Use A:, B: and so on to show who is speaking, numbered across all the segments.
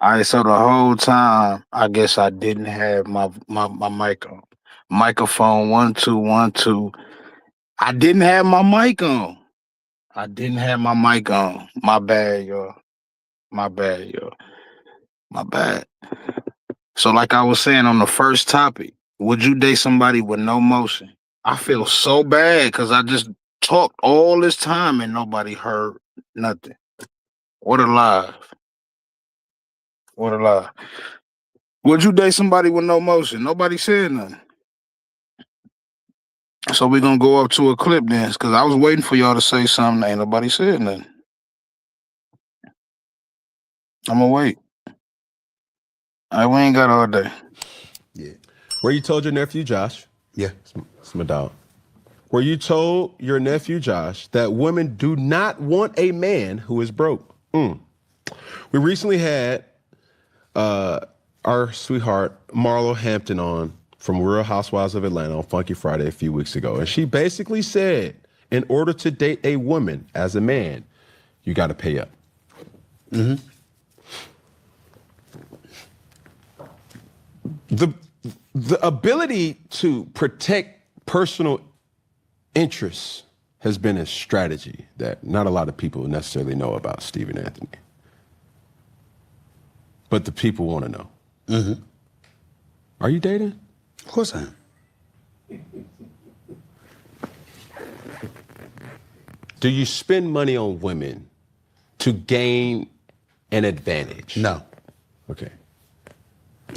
A: All right, so the whole time, I guess I didn't have my mic on. Microphone 1 2 1 2. I didn't have my mic on. I didn't have my mic on. My bad, y'all. My bad, y'all. My bad. So, like I was saying on the first topic, would you date somebody with no motion? I feel so bad because I just talked all this time and nobody heard nothing. What a lie. What a lie. Would you date somebody with no motion? Nobody said nothing. So we're gonna go up to a clip dance because I was waiting for y'all to say something. Ain't nobody said nothing. I'm gonna wait. All right, we ain't got all day.
B: Yeah.
C: Where you told your nephew Josh,
B: Yeah.
C: it's my dog. Where you told your nephew Josh that women do not want a man who is broke. We recently had our sweetheart Marlo Hampton on from Real Housewives of Atlanta on Funky Friday a few weeks ago, and she basically said, in order to date a woman as a man, you got to pay up. The ability to protect personal interests has been a strategy that not a lot of people necessarily know about Stephen Anthony. But the people want to know. Are you dating?
B: Of course I am.
C: Do you spend money on women to gain an advantage?
B: No.
C: Okay.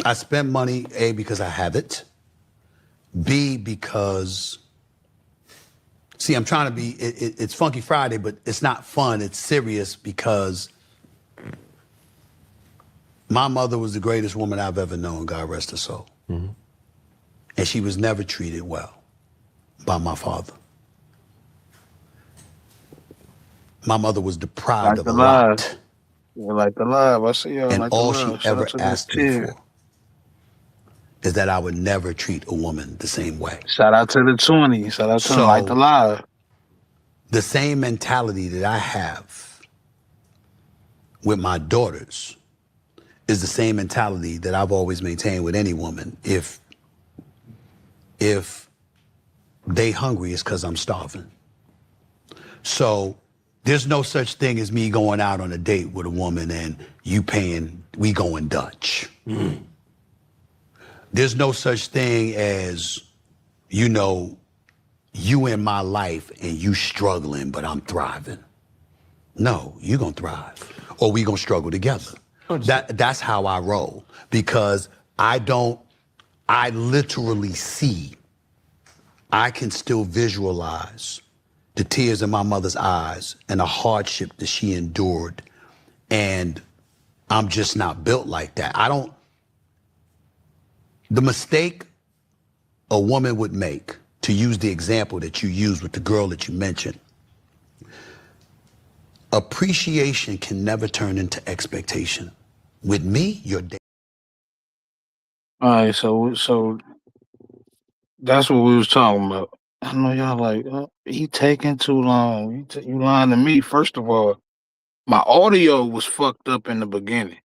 B: I spend money, A, because I have it. B, because, see, I'm trying to be, it's Funky Friday, but it's not fun, it's serious because my mother was the greatest woman I've ever known, God rest her soul. And she was never treated well by my father. My mother was deprived of a lot.
A: You like the live. I see y'all
B: And
A: like the
B: all she
A: live. Shout
B: ever
A: out to the
B: asked me
A: team.
B: for is that I would never treat a woman the same way.
A: Shout out to the 20. Shout out to them like the
B: So-
A: live.
B: The same mentality that I have with my daughters is the same mentality that I've always maintained with any woman. If they hungry, it's because I'm starving. So there's no such thing as me going out on a date with a woman and you paying, we going Dutch. There's no such thing as, you know, you in my life and you struggling, but I'm thriving. No, you gonna thrive, or we gonna struggle together. That's how I roll, because I literally see, I can still visualize the tears in my mother's eyes and the hardship that she endured, and I'm just not built like that. The mistake a woman would make, to use the example that you used with the girl that you mentioned, appreciation can never turn into expectation. With me, you're dead.
A: All right, so that's what we was talking about. I know y'all like, he taking too long. You lying to me. First of all, my audio was fucked up in the beginning.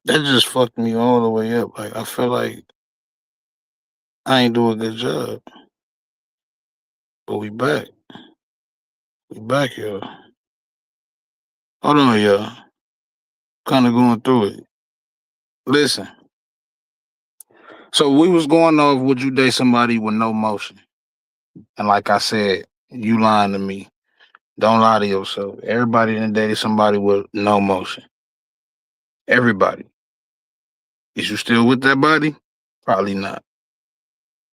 A: That just fucked me all the way up. Like I feel like I ain't do a good job. But we back. We back, y'all. Hold on, y'all. Kind of going through it. Listen. So we was going off, would you date somebody with no motion? And like I said, you lying to me. Don't lie to yourself. Everybody done dated somebody with no motion. Everybody. Is you still with that body? Probably not.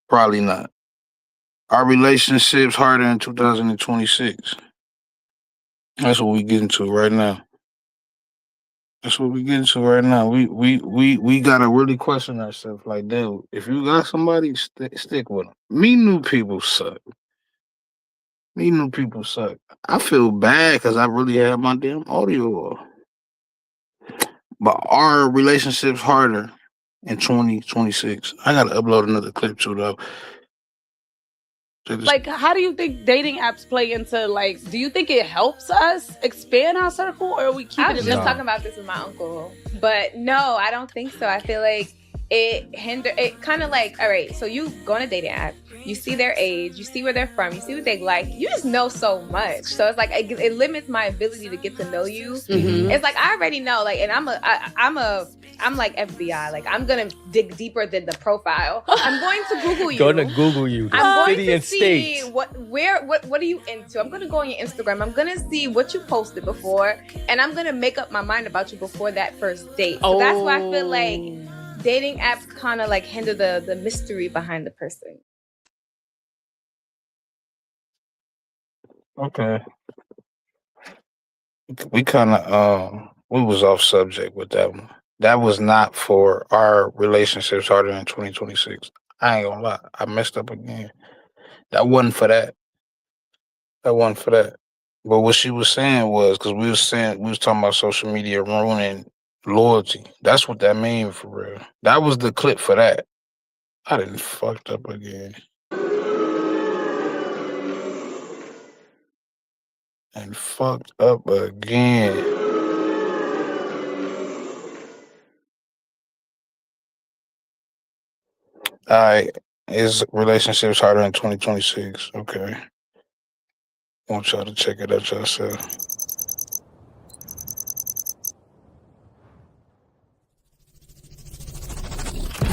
A: Probably not. Our relationship's harder in 2026. That's what we getting to right now. That's what we getting to right now. We gotta really question ourselves. Like, dude, if you got somebody, stick with them. Me new people suck. Me new people suck. I feel bad because I really have my damn audio off. But our relationship's harder in 2026. I gotta upload another clip too though.
D: Like, how do you think dating apps play into, like, do you think it helps us expand our circle, or we keep
E: I
D: it
E: was
D: in
E: just
D: the
E: talking about this with my uncle, but no, I don't think so. I feel like it kind of like, all right, so you go on a dating app, you see their age, you see where they're from, you see what they like, you just know so much. So it's like it limits my ability to get to know you.
D: Mhm.
E: It's like I already know, like, and I'm like FBI, like I'm gonna dig deeper than the profile. I'm going to Google you.
F: Gonna Google you. The
E: I'm going
F: city
E: to
F: and
E: see
F: state.
E: what are you into. I'm gonna go on your Instagram. I'm gonna see what you posted before, and I'm gonna make up my mind about you before that first date. So that's why I feel like dating apps kind of like hinder the mystery behind the person.
A: Okay. We kind of we was off subject with that one. That was not for our relationships harder in 2026. I ain't gonna lie, I messed up again. That wasn't for that. That wasn't for that. But what she was saying was because we was talking about social media ruining loyalty. That's what that mean for real. That was the clip for that. I didn't fucked up again. And fucked up again. All right. Is relationships harder in 2026? Okay. I want y'all to check it out yourself.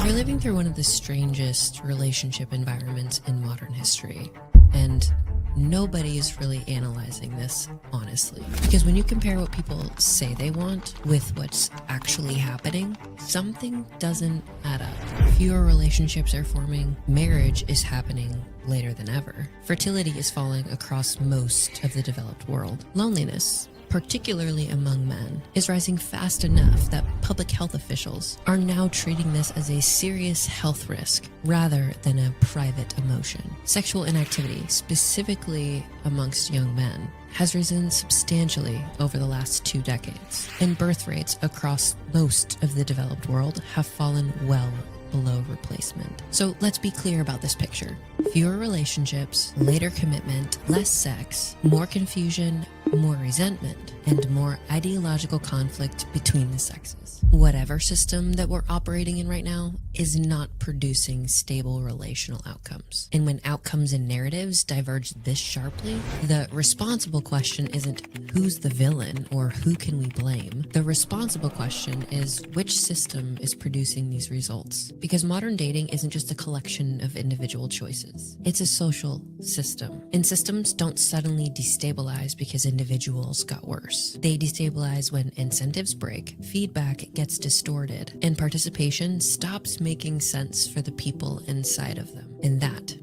G: We're living through one of the strangest relationship environments in modern history, and nobody is really analyzing this honestly. Because when you compare what people say they want with what's actually happening, something doesn't add up. Fewer relationships are forming, marriage is happening later than ever. Fertility is falling across most of the developed world. Loneliness, particularly among men, is rising fast enough that public health officials are now treating this as a serious health risk rather than a private emotion. Sexual inactivity, specifically amongst young men, has risen substantially over the last 2 decades, and birth rates across most of the developed world have fallen well below replacement. So let's be clear about this picture. Fewer relationships, later commitment, less sex, more confusion, more resentment, and more ideological conflict between the sexes. Whatever system that we're operating in right now is not producing stable relational outcomes. And when outcomes and narratives diverge this sharply, the responsible question isn't who's the villain or who can we blame. The responsible question is which system is producing these results. Because modern dating isn't just a collection of individual choices. It's a social system. And systems don't suddenly destabilize because individuals got worse. They destabilize when incentives break, feedback gets distorted, and participation stops making sense for the people inside of them. And that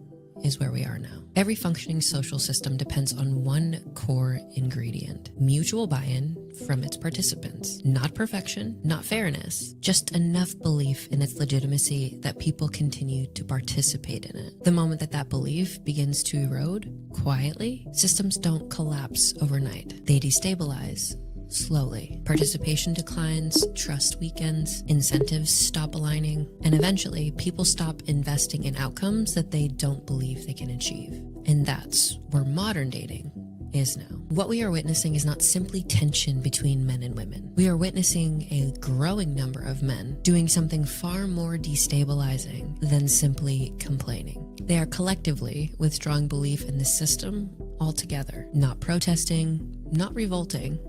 G: is where we are now. Every functioning social system depends on one core ingredient: mutual buy-in from its participants. Not perfection, not fairness, just enough belief in its legitimacy that people continue to participate in it. The moment that that belief begins to erode quietly, systems don't collapse overnight. They destabilize slowly. Participation declines, trust weakens, incentives stop aligning, and eventually people stop investing in outcomes that they don't believe they can achieve. And that's where modern dating is now. What we are witnessing is not simply tension between men and women. We are witnessing a growing number of men doing something far more destabilizing than simply complaining. They are collectively withdrawing belief in the system altogether, not protesting, not revolting,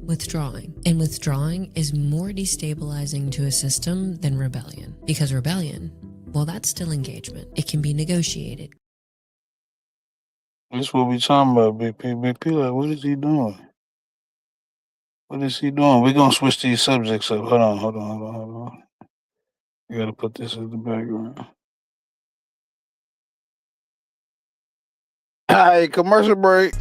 G: withdrawing. And withdrawing is more destabilizing to a system than rebellion. Because rebellion, well, that's still engagement. It can be negotiated.
A: That's what we talking about, BP. BP, like, what is he doing? What is he doing? We're gonna switch these subjects up. Hold on. You gotta put this in the background. All right, commercial break.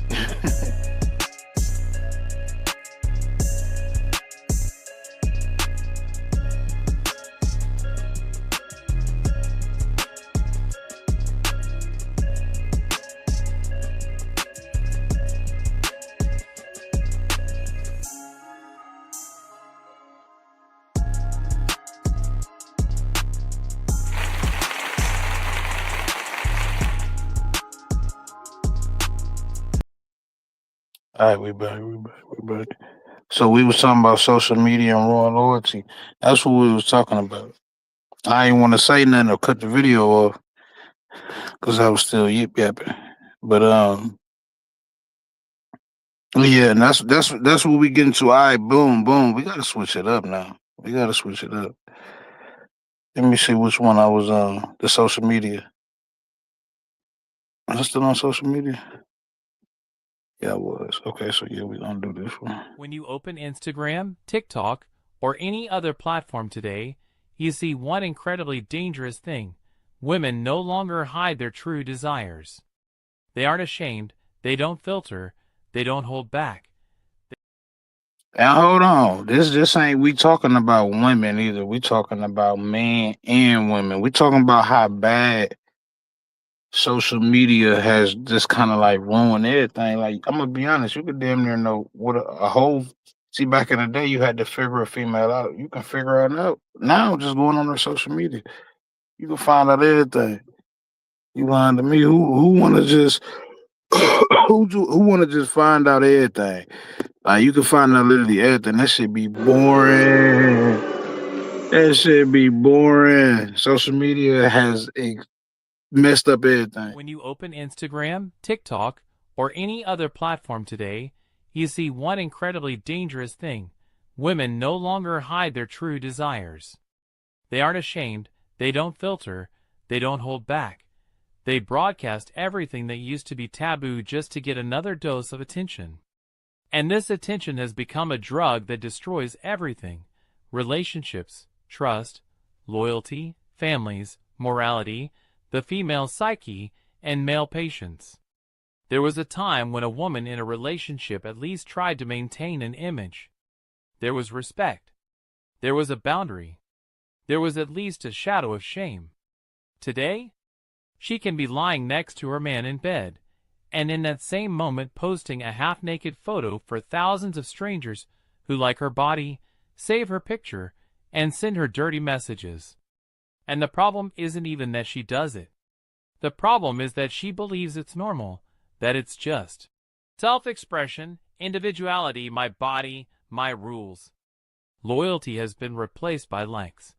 A: All right, we back. We back. So we was talking about social media and raw loyalty. That's what we was talking about. I ain't want to say nothing or cut the video off because I was still yip yapping. But yeah, and that's what we get into. All right, boom, boom. We gotta switch it up now. We gotta switch it up. Let me see which one I was on. The social media. Was I still on social media? Yeah, I was. Okay, so yeah, we gonna do this one.
F: When you open Instagram, TikTok, or any other platform today, you see one incredibly dangerous thing. Women no longer hide their true desires. They aren't ashamed, they don't filter, they don't hold back.
A: And hold on, this just ain't we talking about women either. We talking about men and women. We talking about how bad social media has just kind of like ruined everything. Like I'm gonna be honest, you could damn near know what a whole. See, back in the day, you had to figure a female out. You can figure it out now, just going on their social media. You can find out everything. You lying to me? Who want to just who want to just find out everything? Like you can find out literally everything. That should be boring. That should be boring. Social media has messed up everything.
F: When you open Instagram, TikTok, or any other platform today, you see one incredibly dangerous thing. Women no longer hide their true desires. They aren't ashamed, they don't filter, they don't hold back. They broadcast everything that used to be taboo just to get another dose of attention. And this attention has become a drug that destroys everything: relationships, trust, loyalty, families, morality, the female psyche, and male patience. There was a time when a woman in a relationship at least tried to maintain an image. There was respect. There was a boundary. There was at least a shadow of shame. Today, she can be lying next to her man in bed, and in that same moment posting a half-naked photo for thousands of strangers who like her body, save her picture, and send her dirty messages. And the problem isn't even that she does it. The problem is that she believes it's normal, that it's just self-expression, individuality, my body, my rules. Loyalty has been replaced by likes.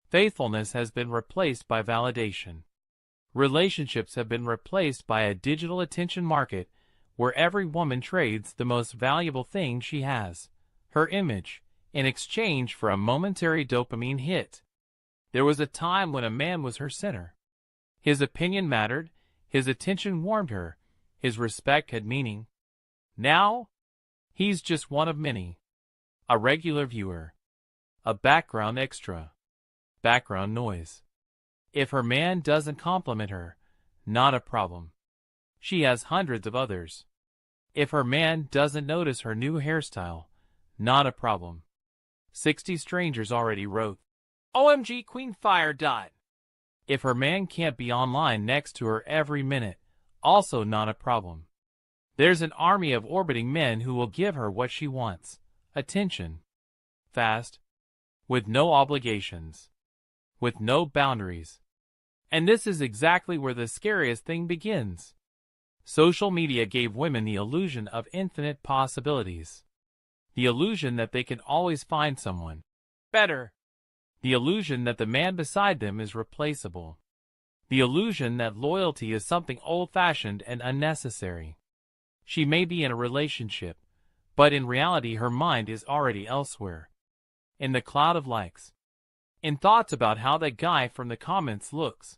F: Faithfulness has been replaced by validation. Relationships have been replaced by a digital attention market where every woman trades the most valuable thing she has, her image, in exchange for a momentary dopamine hit. There was a time when a man was her center. His opinion mattered, his attention warmed her, his respect had meaning. Now, he's just one of many. A regular viewer. A background extra. Background noise. If her man doesn't compliment her, not a problem. She has hundreds of others. If her man doesn't notice her new hairstyle, not a problem. 60 strangers already wrote, OMG Queen Fire. If her man can't be online next to her every minute, also not a problem. There's an army of orbiting men who will give her what she wants: attention. Fast. With no obligations. With no boundaries. And this is exactly where the scariest thing begins. Social media gave women the illusion of infinite possibilities. The illusion that they can always find someone better. The illusion that the man beside them is replaceable. The illusion that loyalty is something old-fashioned and unnecessary. She may be in a relationship, but in reality her mind is already elsewhere. In the cloud of likes. In thoughts about how that guy from the comments looks.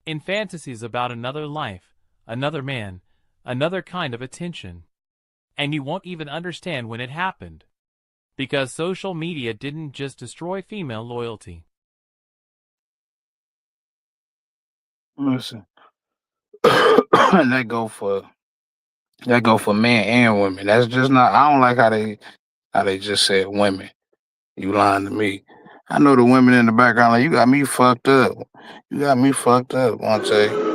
F: In fantasies about another life, another man, another kind of attention. And you won't even understand when it happened. Because social media didn't just destroy female loyalty.
A: Listen, that go for men and women. That's just not. I don't like how they just said women. You lying to me. I know the women in the background. Like you got me fucked up. You got me fucked up, Monte.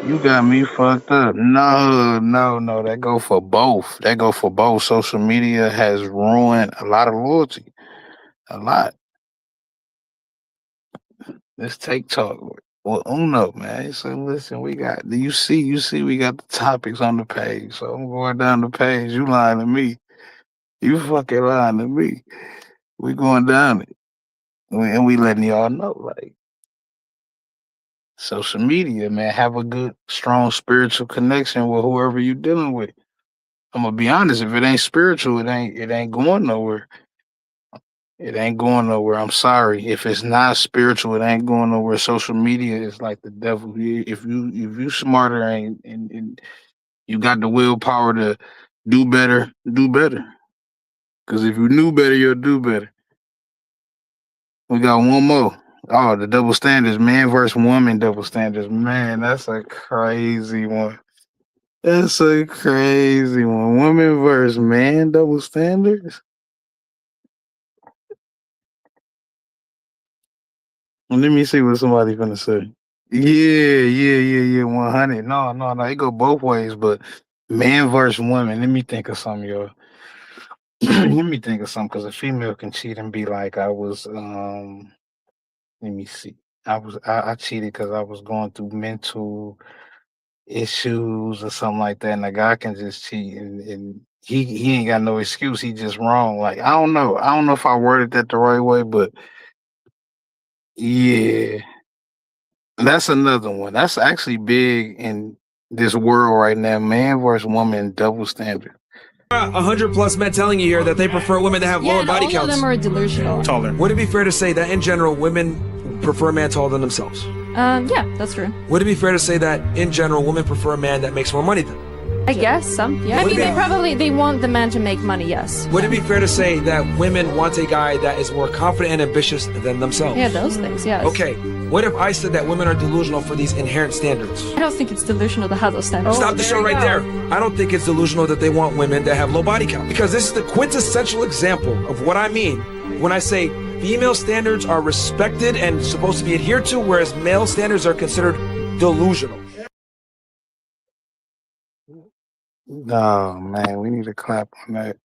A: You got me fucked up. No, no, no. That go for both. That go for both. Social media has ruined a lot of loyalty. A lot. Let's take talk. Well, UNOO, man. So listen, do you see we got the topics on the page. So I'm going down the page. You lying to me. You fucking lying to me. We going down it. And we letting y'all know, like, social media, man, have a good, strong spiritual connection with whoever you dealing with. I'm gonna be honest, if it ain't spiritual, it ain't going nowhere. It ain't going nowhere. I'm sorry. If it's not spiritual, it ain't going nowhere. Social media is like the devil. If you smarter and you got the willpower to do better, do better. Cause if you knew better, you'll do better. We got one more. Oh, the double standards, man versus woman double standards. Man, that's a crazy one. That's a crazy one. Woman versus man double standards. Let me see what somebody finna say. Yeah. 100. No. It go both ways, but man versus woman. Let me think of something, y'all. Let me think of something, because a female can cheat and be like, I was let me see. I cheated because I was going through mental issues or something like that, and a guy can just cheat and he ain't got no excuse. He just wrong. Like, I don't know. I don't know if I worded that the right way, but yeah. That's another one. That's actually big in this world right now. Man versus woman double standard.
H: 100 plus men telling you here that they prefer women that have lower body counts.
I: All of them are delusional.
H: Taller. Would it be fair to say that in general, women prefer a man taller than themselves?
I: Yeah, that's true.
H: Would it be fair to say that in general, women prefer a man that makes more money than them?
I: I guess some. Yeah. I mean, they want the man to make money. Yes.
H: Would it be fair to say that women want a guy that is more confident and ambitious than themselves?
I: Yeah, those things. Yes.
H: Okay. What if I said that women are delusional for these inherent standards?
I: I don't think it's delusional to have those standards.
H: Stop the show right there. I don't think it's delusional that they want women that have low body count, because this is the quintessential example of what I mean when I say female standards are respected and supposed to be adhered to, whereas male standards are considered delusional.
A: Oh man, we need a clap on that.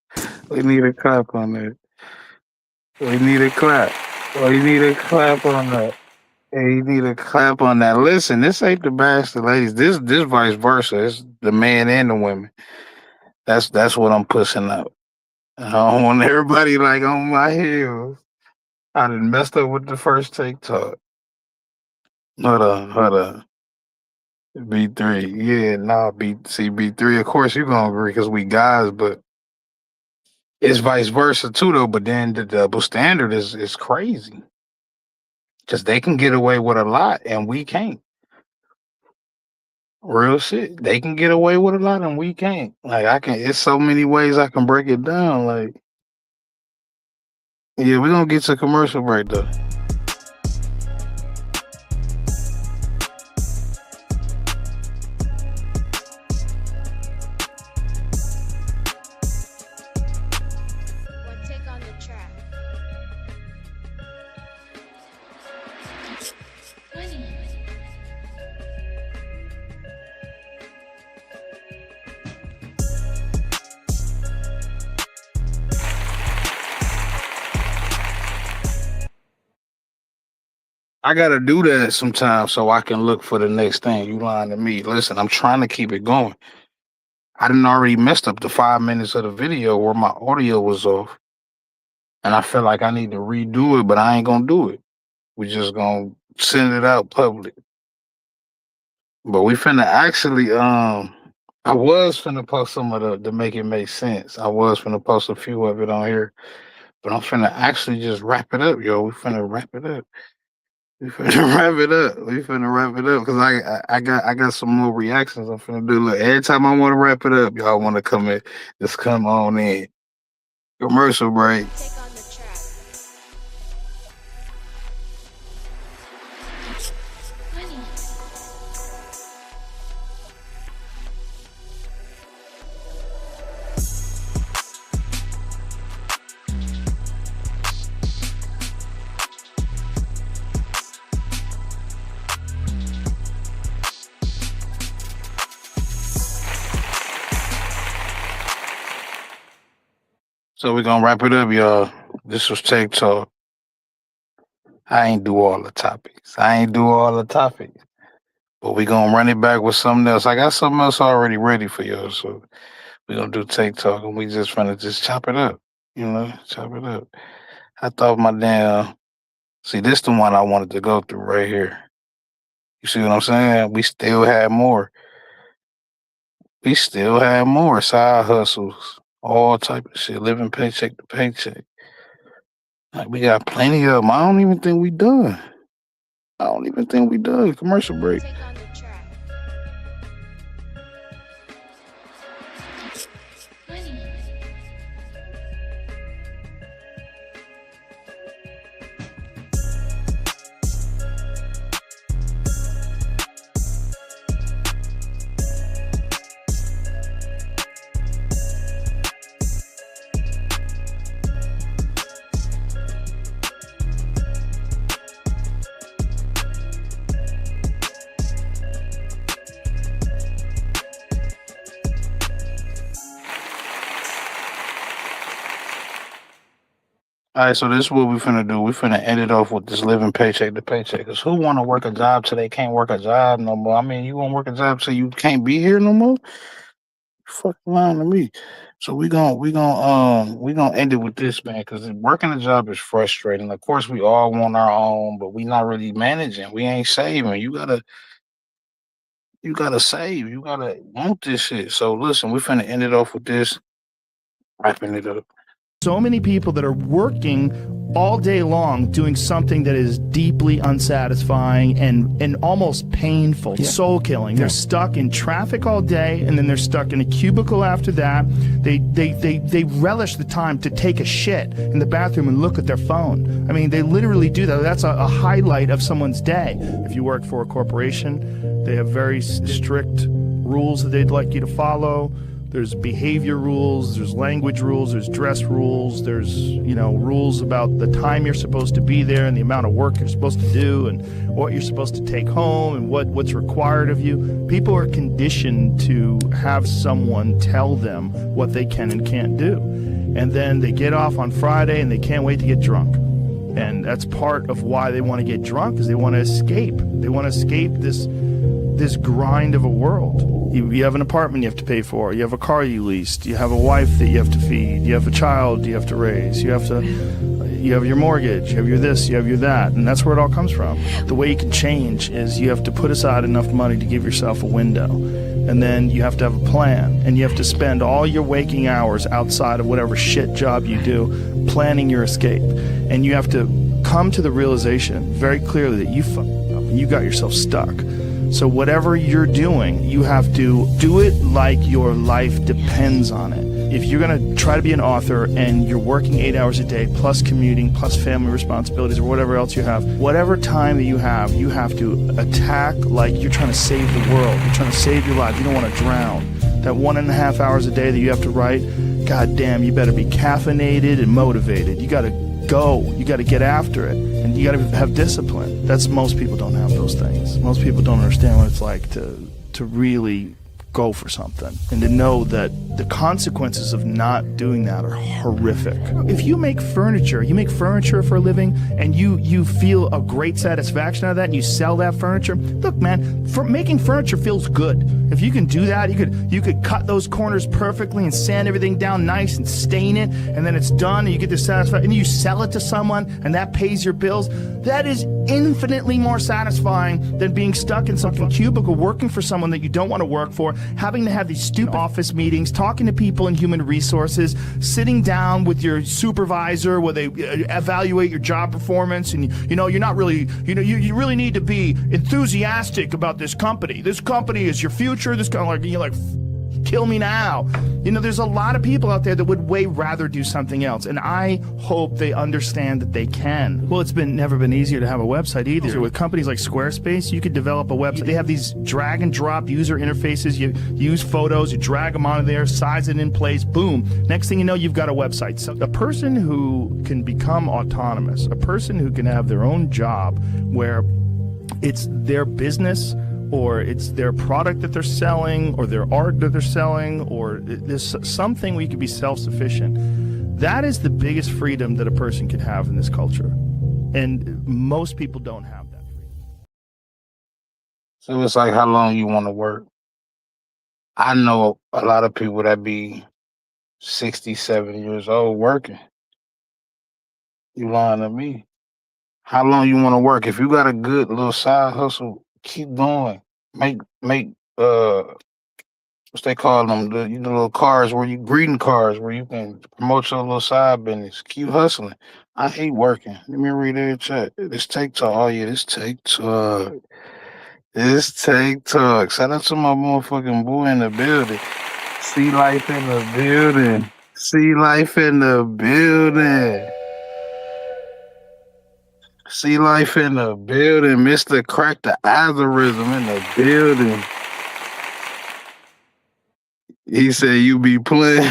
A: We need a clap on that. We need a clap. We need a clap on that. Hey, you need a clap on that. Listen, this ain't the bash the ladies. This vice versa. It's the man and the women. That's what I'm pushing up. I don't want everybody like on my heels. I done messed up with the first TikTok. Hold on. B3. Yeah, nah, B3. Of course you gonna agree because we guys, but it's vice versa too though. But then the double standard is crazy. Because they can get away with a lot and we can't. Real shit. They can get away with a lot and we can't. Like, it's so many ways I can break it down. Like, yeah, we're gonna get to commercial break though. I gotta do that sometimes so I can look for the next thing. You lying to me. Listen, I'm trying to keep it going. I done already messed up the 5 minutes of the video where my audio was off. And I feel like I need to redo it, but I ain't gonna do it. We just gonna send it out public. But we finna actually, I was finna post some of the to make it make sense. I was finna post a few of it on here. But I'm finna actually just wrap it up, yo. We finna wrap it up. We finna wrap it up because I got some more reactions I'm finna do. Look, every time I want to wrap it up, y'all want to come in, just come on in. Commercial break. So we're gonna wrap it up, y'all. This was TAKETALK. I ain't do all the topics. But we gonna run it back with something else. I got something else already ready for y'all. So we gonna do Take Talk and we just finna just chop it up. Chop it up. I thought my damn see this the one I wanted to go through right here. You see what I'm saying? We still had more. Side hustles, all type of shit, living paycheck to paycheck. Like we got plenty of them. I don't even think we done. Commercial break. All right, so this is what we finna do. We finna end it off with this living paycheck to paycheck. Cause who wanna work a job till they can't work a job no more? I mean, you wanna work a job till you can't be here no more? Fucking lying to me. So we gonna end it with this, man. Cause working a job is frustrating. Of course, we all want our own, but we not really managing. We ain't saving. You gotta save. You gotta want this shit. So listen, we finna end it off with this. Wrapping it up.
J: So many people that are working all day long doing something that is deeply unsatisfying and almost painful, soul killing. They're stuck in traffic all day, and then they're stuck in a cubicle after that. They relish the time to take a shit in the bathroom and look at their phone. I mean, they literally do that. That's a highlight of someone's day. If you work for a corporation, they have very strict rules that they'd like you to follow. There's behavior rules, there's language rules, there's dress rules, there's, rules about the time you're supposed to be there and the amount of work you're supposed to do and what you're supposed to take home and what's required of you. People are conditioned to have someone tell them what they can and can't do. And then they get off on Friday and they can't wait to get drunk. And that's part of why they want to get drunk, is they want to escape. They want to escape this grind of a world. You have an apartment you have to pay for. You have a car you leased. You have a wife that you have to feed. You have a child you have to raise. You have your mortgage. You have your this. You have your that. And that's where it all comes from. The way you can change is you have to put aside enough money to give yourself a window. And then you have to have a plan. And you have to spend all your waking hours outside of whatever shit job you do planning your escape. And you have to come to the realization very clearly that you fucked up and you got yourself stuck. So whatever you're doing, you have to do it like your life depends on it. If you're going to try to be an author and you're working 8 hours a day, plus commuting, plus family responsibilities, or whatever else you have, whatever time that you have to attack like you're trying to save the world. You're trying to save your life. You don't want to drown. That 1.5 hours a day that you have to write, God damn, you better be caffeinated and motivated. You got to go. You got to get after it. And you got to have discipline. Most people don't have those things. Most people don't understand what it's like to really go for something and to know that the consequences of not doing that are horrific. If you make furniture for a living, and you feel a great satisfaction out of that, and you sell that furniture, look, man, making furniture feels good. If you can do that, you could cut those corners perfectly and sand everything down nice and stain it, and then it's done, and you get this satisfaction, and you sell it to someone, and that pays your bills. That is infinitely more satisfying than being stuck in some cubicle working for someone that you don't want to work for, having to have these stupid office meetings, talking to people in human resources, sitting down with your supervisor where they evaluate your job performance, and you're not really, you really need to be enthusiastic about this company. This company is your future. This kind of you're like, kill me now. There's a lot of people out there that would way rather do something else, and I hope they understand that they can. Well, it's never been easier to have a website either. So with companies like Squarespace, you could develop a website. They have these drag and drop user interfaces. You use photos, you drag them onto there, size it in place, boom. Next thing you know, you've got a website. So a person who can become autonomous, a person who can have their own job where it's their business, or it's their product that they're selling, or their art that they're selling, or there's something where you can be self-sufficient. That is the biggest freedom that a person can have in this culture. And most people don't have that.
A: So it's like how long you want to work. I know a lot of people that be 60, 70 years old working. You lying to me. How long you want to work? If you got a good little side hustle, keep going. Make what's they call them? The little cars where you greeting cars where you can promote your little side business. Keep hustling. I hate working. Let me read their chat. This TikTok. Oh yeah, this TikTok. This TikTok. Shout out to my motherfucking boy in the building. See life in the building. See life in the building. See life in the building. Mr. Crack the algorithm in the building. He said you be playing.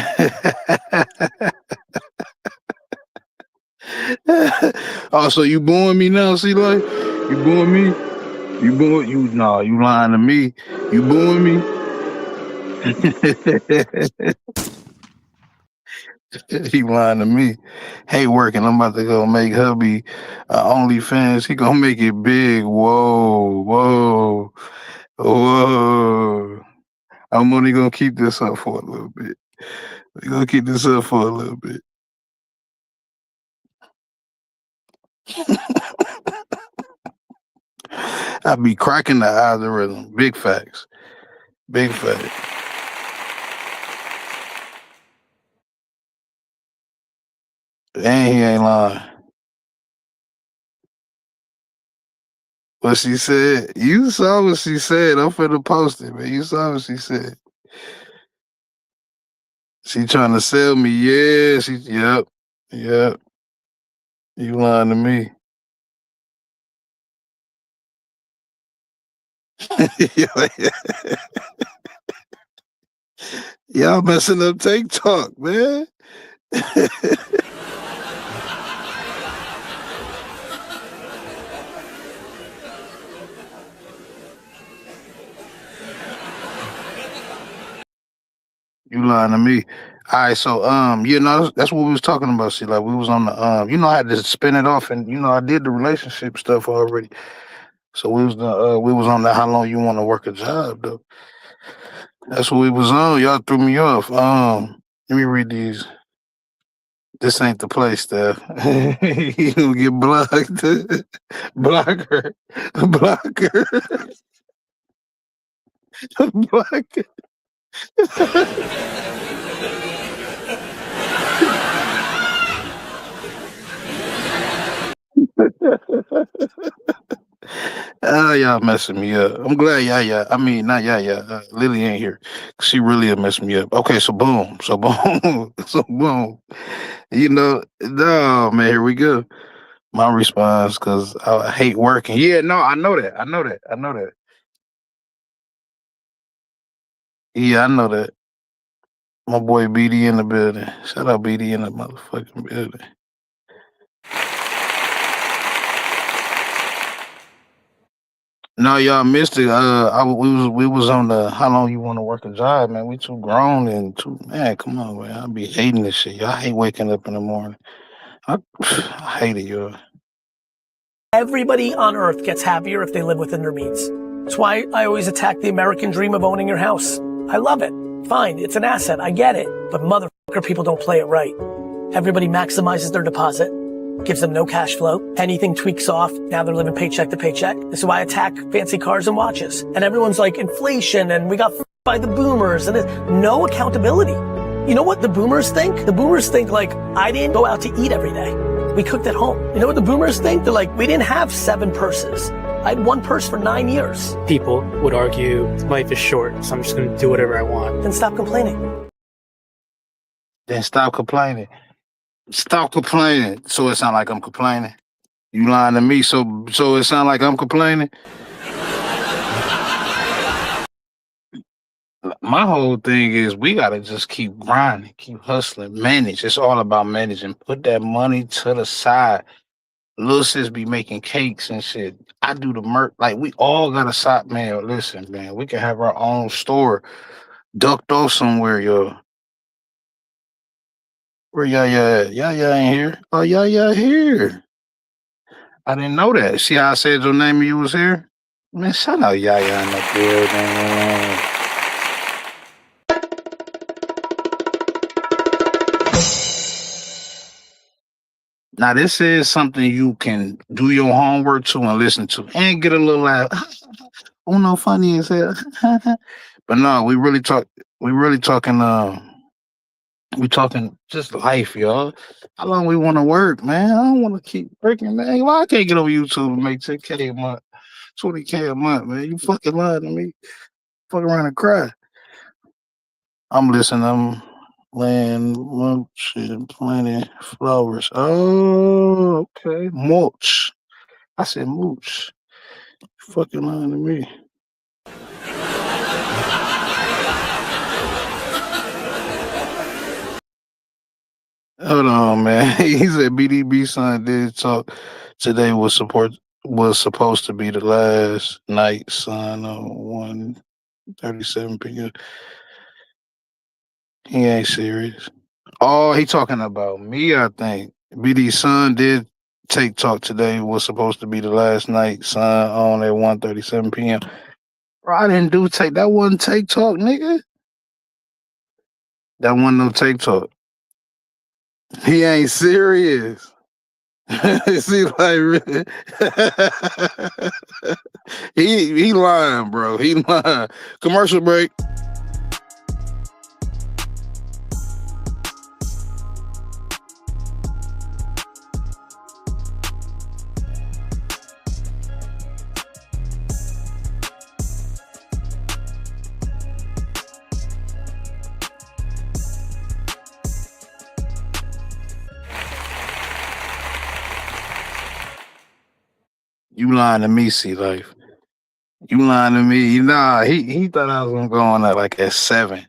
A: Oh, so you booing me now, see life? You booing me? You booing you nah, you lying to me. You booing me? He lying to me. Hey, working. I'm about to go make hubby OnlyFans. He gonna make it big. Whoa, whoa, whoa. I'm only gonna keep this up for a little bit. We're gonna keep this up for a little bit. I be cracking the algorithm. Big facts. Big facts. And he ain't lying. What she said? You saw what she said. I'm finna post it, man. You saw what she said. She trying to sell me. Yeah, yep. You lying to me. Y'all messing up TikTok, man. You lying to me. All right, so that's what we was talking about. See, like we was on the I had to spin it off, and I did the relationship stuff already. So we was on the how long you want to work a job though. That's what we was on. Y'all threw me off. Let me read these. This ain't the place, Steph. You gonna get blocked. Blocker. Blocker. Blocker. Oh, y'all messing me up. I'm glad yeah. I mean, not yeah. Lily ain't here. She really messed me up. Okay, so boom. So boom. So boom. No, man, here we go. My response, because I hate working. Yeah, no, I know that. Yeah, I know that. My boy BD in the building. Shout out BD in the motherfucking building. No, y'all missed it. We was on the how long you want to work a job, man. We too grown and too man. Come on, man. I be hating this shit. Y'all hate waking up in the morning. I hate it, y'all.
K: Everybody on earth gets happier if they live within their means. That's why I always attack the American dream of owning your house. I love it. Fine, it's an asset. I get it. But motherfucker, people don't play it right. Everybody maximizes their deposit, gives them no cash flow. Anything tweaks off. Now they're living paycheck to paycheck. This is why I attack fancy cars and watches. And everyone's like, inflation, and we got by the boomers, and there's no accountability. You know what the boomers think? The boomers think like, I didn't go out to eat every day. We cooked at home. You know what the boomers think? They're like, we didn't have 7 purses. I had 1 purse for 9 years.
L: People would argue, life is short, so I'm just gonna do whatever I want.
K: Then stop complaining.
A: Stop complaining. So it sound like I'm complaining. You lying to me, so it sound like I'm complaining. My whole thing is we gotta just keep grinding, keep hustling, manage. It's all about managing. Put that money to the side. Lil sis be making cakes and shit. I do the merch. Like we all gotta stop, man. Listen, man, we can have our own store ducked off somewhere, yo. Where y'all at? Y'all ain't here. Oh, y'all here. I didn't know that. See how I said your name and you was here? Man, shout out Yaya in the building. Now, this is something you can do your homework to and listen to and get a little laugh. Oh, no, funny as hell. But no, we really talking, we talking just life, y'all. How long we want to work, man? I don't want to keep working, man. Why I can't get on YouTube and make 10K a month, 20K a month, man? You fucking lying to me. Fuck around and cry. I'm listening. I'm laying shit, planting flowers. Oh, okay. Mulch. I said mooch. Fucking lying to me. Hold on, man. He said BDB son did talk today was supposed to be the last night, son, on 1:37 p.m. He ain't serious. Oh, he talking about me, I think. BD son did take talk today was supposed to be the last night, son, on at 1:37 p.m. Bro, I didn't do take that wasn't take talk, nigga. That wasn't no take talk. He ain't serious. See, like he lying, bro. He lying. Commercial break. You lying to me, see life. You lying to me. Nah, he thought I was gonna go on at 7.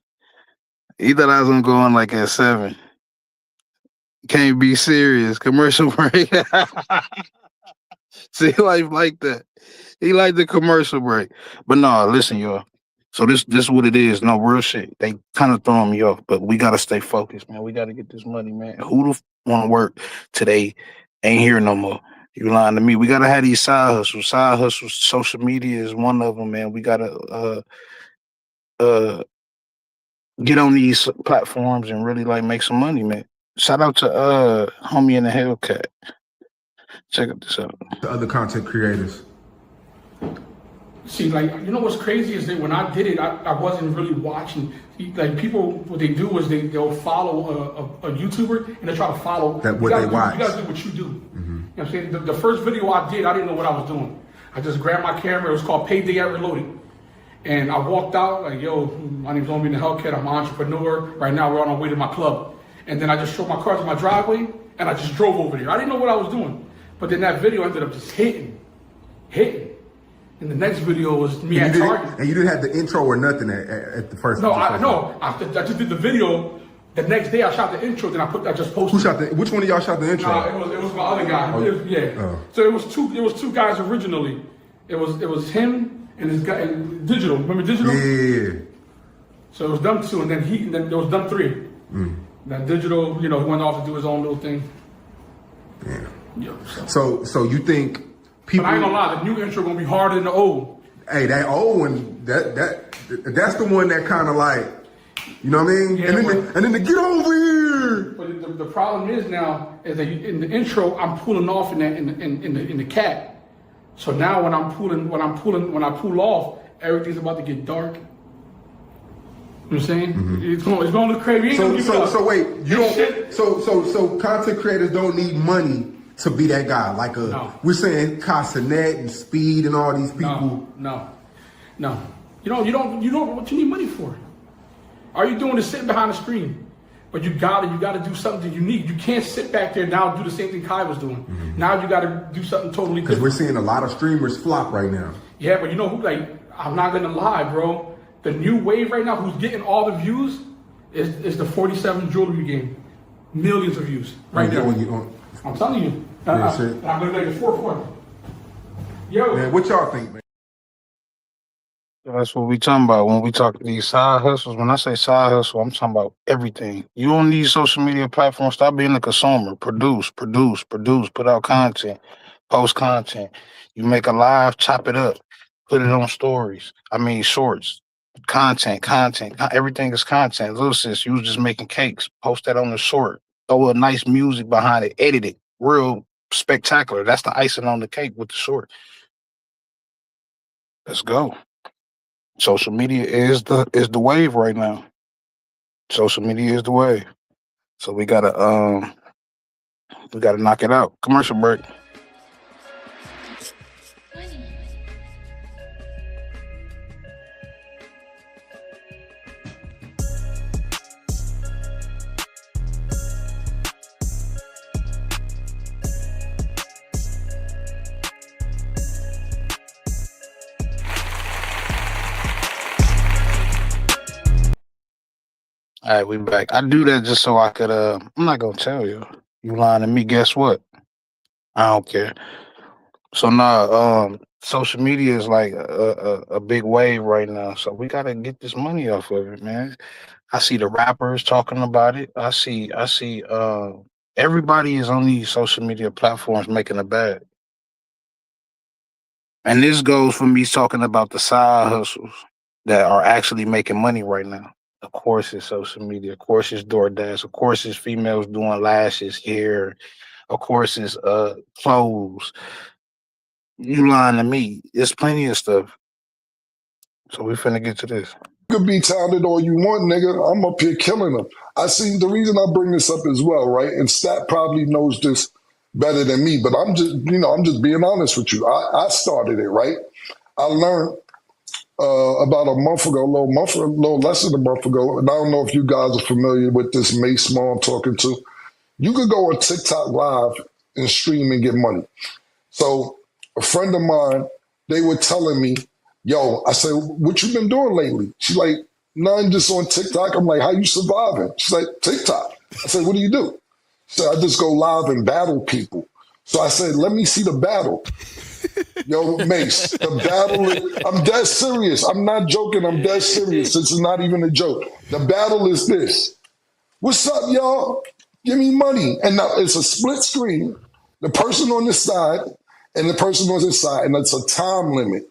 A: He thought I was gonna go on at 7. Can't be serious. Commercial break. See, life like that. He like the commercial break. But no, listen, y'all. So this is what it is. No real shit. They kind of throwing me off, but we gotta stay focused, man. We gotta get this money, man. Who the want to work today? Ain't here no more. You lying to me. We gotta have these side hustles. Side hustles. Social media is one of them, man. We gotta get on these platforms and really make some money, man. Shout out to homie in the Hellcat. Check this out.
M: The other content creators.
N: See, you know what's crazy is that when I did it, I wasn't really watching. People, what they do is they'll follow a YouTuber and they try to follow
M: that what they watch.
N: You gotta do what you do. Mm-hmm. You know what I'm saying? The first video I did, I didn't know what I was doing. I just grabbed my camera. It was called Payday at Reloaded. And I walked out like, yo, my name's Homie in the Hellcat. I'm an entrepreneur. Right now, we're on our way to my club. And then I just showed my car to my driveway and I just drove over there. I didn't know what I was doing. But then that video ended up just hitting. And the next video was me at Target.
M: And you didn't have the intro or nothing at the first.
N: No, I just did the video. The next day I shot the intro. Then I just posted.
M: Who shot the? Which one of y'all shot the intro?
N: No, it was my other guy. So it was two guys originally. It was him and his guy and Digital. Remember Digital?
M: Yeah.
N: So it was them two, and then there was them three. That Digital, he went off to do his own little thing.
M: Yeah. So you think people?
N: But I ain't gonna lie, the new intro gonna be harder than the old.
M: Hey, that old one, that's the one that kind of you know what I mean?
N: Yeah,
M: and then to get over here.
N: But the problem is now is that in the intro I'm pulling off in the cat. So now when I pull off, everything's about to get dark. You know what I'm saying? Mm-hmm. It's going to look crazy.
M: So wait, you don't. So content creators don't need money to be that guy. We're saying Castanet and Speed and all these people.
N: No. You don't. What you need money for? All you doing is sitting behind the screen. But you gotta do something unique. You can't sit back there now and do the same thing Kai was doing. Mm-hmm. Now you gotta do something totally different.
M: Because we're seeing a lot of streamers flop right now.
N: Yeah, but you know who? I'm not gonna lie, bro. The new wave right now, who's getting all the views, is the 47 jewelry game. Millions of views right now. I'm telling you. I'm gonna make the fourth one. Yo,
M: man, what y'all think, man?
A: That's what we talking about when we talk these side hustles. When I say side hustle, I'm talking about everything. You on these social media platforms, stop being a consumer. Produce, put out content. post content. You make a live, chop it up, put it on stories. I mean, shorts, content. Everything is content. Little sis, you was just making cakes. Post that on the short. Throw a nice music behind it. Edit it. Real spectacular. That's the icing on the cake with the short. Let's go. Social media is the wave right now. Social media is the wave. So we gotta knock it out. Commercial break. All right, we back. I do that just so I could. I'm not gonna tell you. You lying to me? Guess what? I don't care. So now, social media is like a big wave right now. So we gotta get this money off of it, man. I see the rappers talking about it. I see. Everybody is on these social media platforms making a bag. And this goes for me talking about the side hustles that are actually making money right now. Of course, it's social media. Of course, it's DoorDash. Of course, it's females doing lashes, hair. Of course, it's clothes. You lying to me. There's plenty of stuff. So we finna get to this.
O: You could be talented all you want, nigga. I'm up here killing them. I see the reason I bring this up as well, right? And Stat probably knows this better than me, but I'm just being honest with you. I started it, right? I learned about a month ago, a little less than a month ago, and I don't know if you guys are familiar with this Mace Small I'm talking to. You could go on TikTok live and stream and get money. So a friend of mine, they were telling me, yo, I said, what you been doing lately? She's like, nothing, just on TikTok. I'm like, how you surviving? She's like, TikTok. I said, what do you do? She said, I just go live and battle people. So I said, let me see the battle. Yo, Mace, the battle I'm dead serious. I'm not joking. I'm dead serious. This is not even a joke. The battle is this. What's up, y'all? Give me money. And now it's a split screen. The person on this side and the person on this side, and it's a time limit.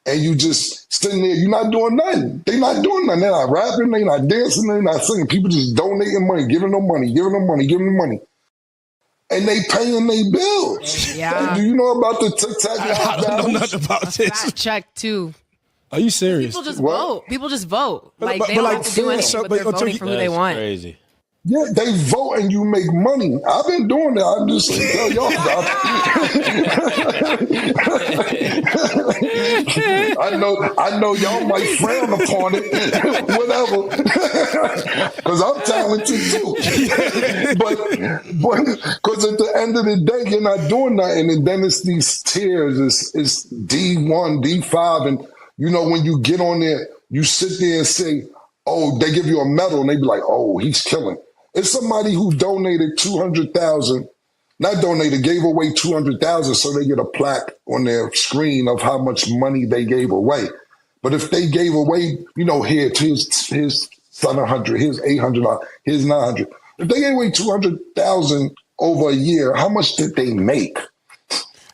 O: And you just sitting there, you're not doing nothing. They're not doing nothing. They're not rapping, they're not dancing, they're not singing. People just donating money, giving them money. And they paying their bills.
P: Yeah.
O: Like, do you know about the TikTok?
P: I
O: don't
P: know nothing about this. Fact check too.
Q: Are you serious?
P: People just vote. People just vote. They don't have to do anything, but they're voting for who they want.
Q: Crazy.
O: Yeah, they vote and you make money. I've been doing that. I'm just tell y'all about it. I know y'all might frown upon it, whatever. Because I'm talented too. but because at the end of the day, you're not doing nothing, and then it's these tiers. It's D1, D5, and when you get on there, you sit there and say, oh, they give you a medal, and they be like, oh, he's killing. It's somebody who donated 200,000, not donated, gave away 200,000 so they get a plaque on their screen of how much money they gave away. But if they gave away, here's 700, here's 800, here's 900. If they gave away 200,000 over a year, how much did they make?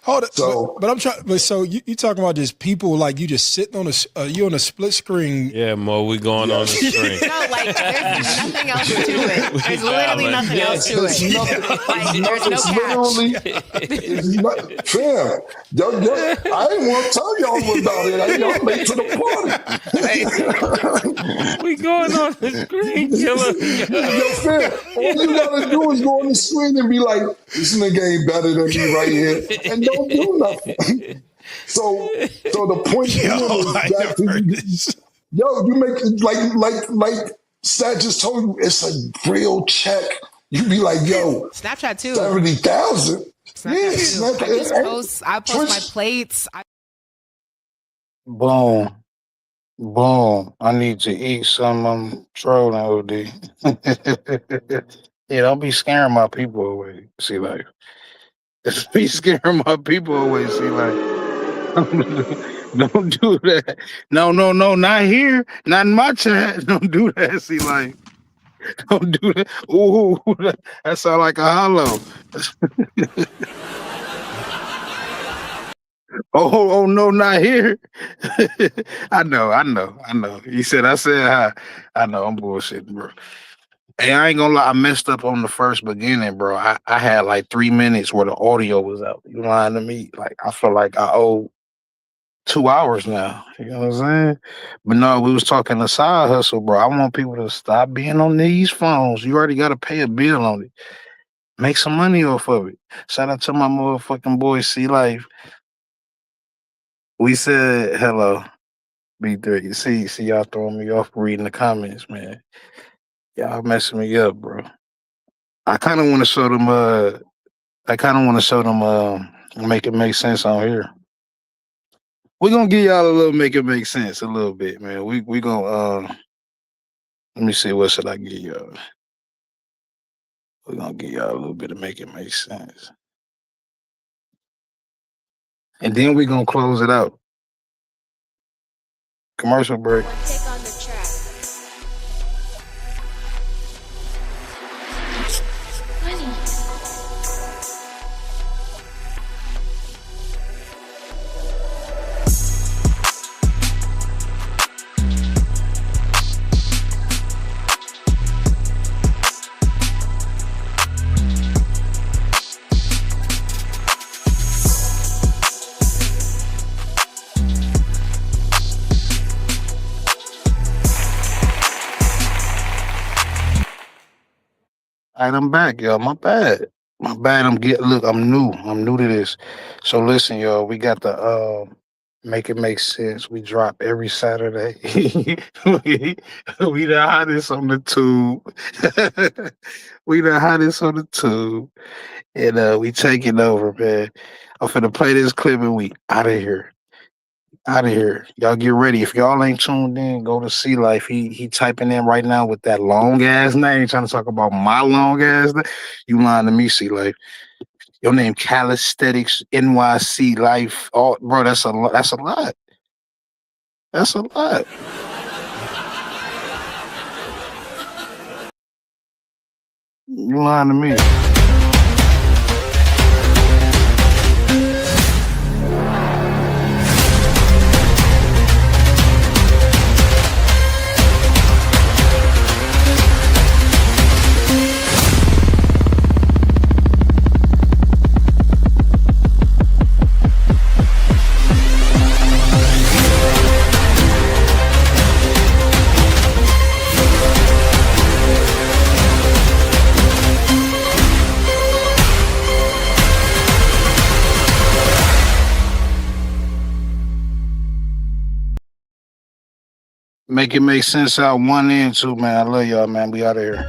Q: Hold it. But I'm trying. But so you talking about just people like you just sitting on you on a split screen?
R: Yeah, Mo, we going on the screen.
P: No, like there's nothing else to it. There's literally nothing else to it. There's no catch.
O: Fam, I didn't want to tell y'all about it. Y'all late to the party.
R: We going on the screen, killer.
O: Yo, fam, all you gotta do is go on the screen and be like, this nigga ain't better than me right here. And don't do nothing. So the point here is back to you make like Stat just told you, it's a real check. You be like, yo,
P: Snapchat too.
O: 70,000.
P: Yeah, I post my plates.
A: Boom. I need to eat some. I'm trolling OD. Yeah, don't be scaring my people away. See, like, just be scaring my people away. See, like, don't do that. No, not here. Not in my chat. Don't do that. See, like, don't do that. Ooh, that sound like a hollow. Oh no, not here. I know. He said, I said hi. I know, I'm bullshitting, bro. Hey, I ain't gonna lie, I messed up on the first beginning, bro. I had like 3 minutes where the audio was out. You lying to me? Like I feel like I owe 2 hours now. You know what I'm saying? But no, we was talking a side hustle, bro. I want people to stop being on these phones. You already gotta pay a bill on it. Make some money off of it. Shout out to my motherfucking boy C Life. We said hello. B3. You see y'all throwing me off reading the comments, man. Y'all messing me up, bro. I kind of want to show them. Make it make sense on here. We're gonna give y'all a little make it make sense a little bit, man. We gonna let me see, what should I give y'all? We're gonna give y'all a little bit of make it make sense. And then we're gonna close it out. Commercial break. All right, I'm back, y'all. My bad. I'm new. I'm new to this. So listen, y'all, we got the Make It Make Sense. We drop every Saturday. we the hottest on the tube. we the hottest on the tube. And we taking over, man. I'm finna play this clip and we out of here. Out of here. Y'all get ready. If y'all ain't tuned in, go to Sea Life. He typing in right now with that long ass name, trying to talk about my long ass name. You lying to me, Sea Life. Your name Calisthenics NYC Life. Oh, bro, that's a lot. That's a lot. That's a lot. You lying to me. Make it make sense out 1 and 2, man. I love y'all, man. We out of here.